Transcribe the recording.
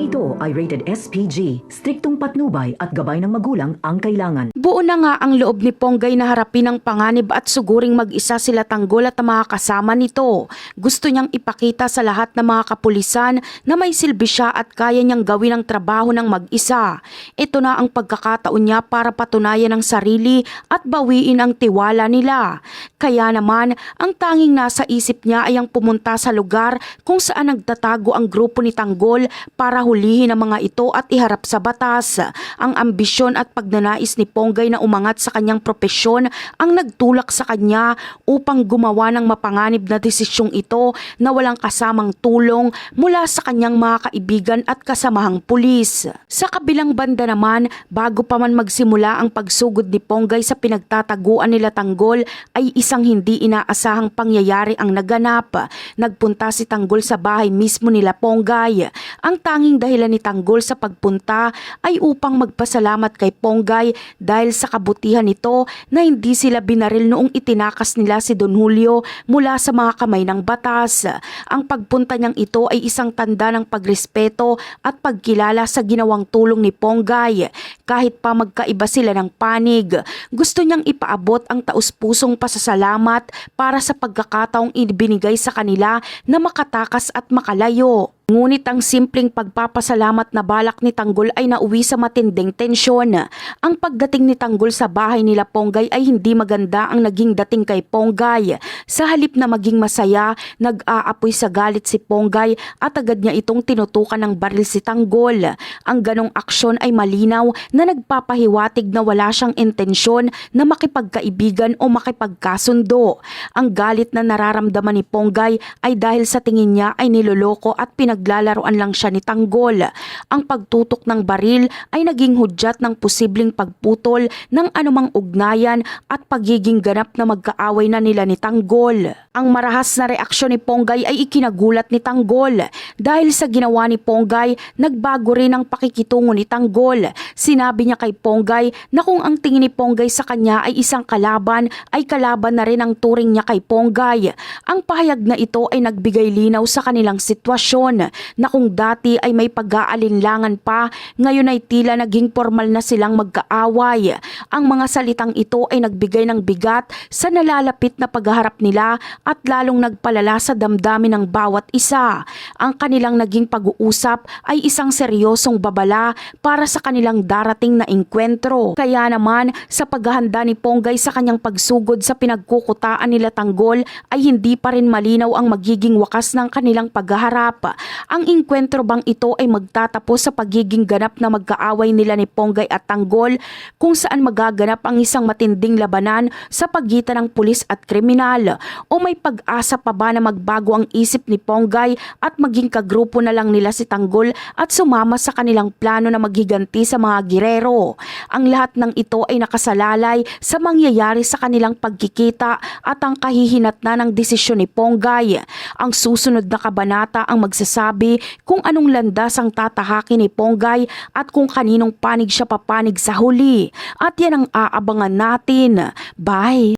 ito ay rated SPG. Striktong patnubay at gabay ng magulang ang kailangan. Buo na nga ang loob ni Ponggay na harapin ang panganib at suguring mag-isa sila Tanggol at ang mga kasama nito. Gusto niyang ipakita sa lahat ng mga kapulisan na may silbi siya at kaya niyang gawin ang trabaho ng mag-isa. Ito na ang pagkakataon niya para patunayan ang sarili at bawiin ang tiwala nila. Kaya naman, ang tanging nasa isip niya ay ang pumunta sa lugar kung saan nagtatago ang grupo ni Tanggol para hulihin ang mga ito at iharap sa batas. Ang ambisyon at pagnanais ni Ponggay na umangat sa kanyang propesyon ang nagtulak sa kanya upang gumawa ng mapanganib na desisyong ito na walang kasamang tulong mula sa kanyang mga kaibigan at kasamahang pulis. Sa kabilang banda naman, bago pa man magsimula ang pagsugod ni Ponggay sa pinagtataguan nila Tanggol ay isang hindi inaasahang pangyayari ang naganap. Nagpunta si Tanggol sa bahay mismo nila Ponggay. Ang tanging dahilan ni Tanggol sa pagpunta ay upang magpasalamat kay Ponggay dahil sa kabutihan nito na hindi sila binaril noong itinakas nila si Don Julio mula sa mga kamay ng batas. Ang pagpunta niyang ito ay isang tanda ng pagrespeto at pagkilala sa ginawang tulong ni Ponggay. Kahit pa magkaiba sila ng panig, gusto niyang ipaabot ang taus-pusong pasasalamat para sa pagkakataong ibinigay sa kanila na makatakas at makalayo. Ngunit ang simpleng pagpapasalamat na balak ni Tanggol ay nauwi sa matinding tensyon. Ang pagdating ni Tanggol sa bahay nila Ponggay ay hindi maganda ang naging dating kay Ponggay. Sa halip na maging masaya, nag-aapoy sa galit si Ponggay at agad niya itong tinutukan ng baril si Tanggol. Ang ganong aksyon ay malinaw na nagpapahiwatig na wala siyang intensyon na makipagkaibigan o makipagkasundo. Ang galit na nararamdaman ni Ponggay ay dahil sa tingin niya ay niloloko at naglalaroan lang siya ni Tanggol. Ang pagtutok ng baril ay naging hudyat ng posibleng pagputol ng anumang ugnayan at pagiging ganap na magkaaway na nila ni Tanggol. Ang marahas na reaksyon ni Ponggay ay ikinagulat ni Tanggol. Dahil sa ginawa ni Ponggay, nagbago rin ang pakikitungo ni Tanggol. Sinabi niya kay Ponggay na kung ang tingin ni Ponggay sa kanya ay isang kalaban, ay kalaban na rin ang turing niya kay Ponggay. Ang pahayag na ito ay nagbigay linaw sa kanilang sitwasyon na kung dati ay may pag-aalinlangan pa, ngayon ay tila naging formal na silang magkaaway. Ang mga salitang ito ay nagbigay ng bigat sa nalalapit na pagharap nila at lalong nagpalala sa damdamin ng bawat isa. Ang kanilang naging pag-uusap ay isang seryosong babala para sa kanilang darating na engkwentro. Kaya naman, sa paghahanda ni Ponggay sa kanyang pagsugod sa pinagkukutaan nila Tanggol ay hindi pa rin malinaw ang magiging wakas ng kanilang paghaharap. Ang engkwentro bang ito ay magtatapos sa pagiging ganap na magkaaway nila ni Ponggay at Tanggol kung saan magaganap ang isang matinding labanan sa pagitan ng pulis at kriminal? O may pag-asa pa ba na magbago ang isip ni Ponggay at maging kagrupo na lang nila si Tanggol at sumama sa kanilang plano na maghiganti sa mga girero? Ang lahat ng ito ay nakasalalay sa mangyayari sa kanilang pagkikita at ang kahihinatnan ng desisyon ni Ponggay. Ang susunod na kabanata ang magsasabi kung anong landas ang tatahakin ni Ponggay at kung kaninong panig siya papanig sa huli. At yan ang aabangan natin. Bye!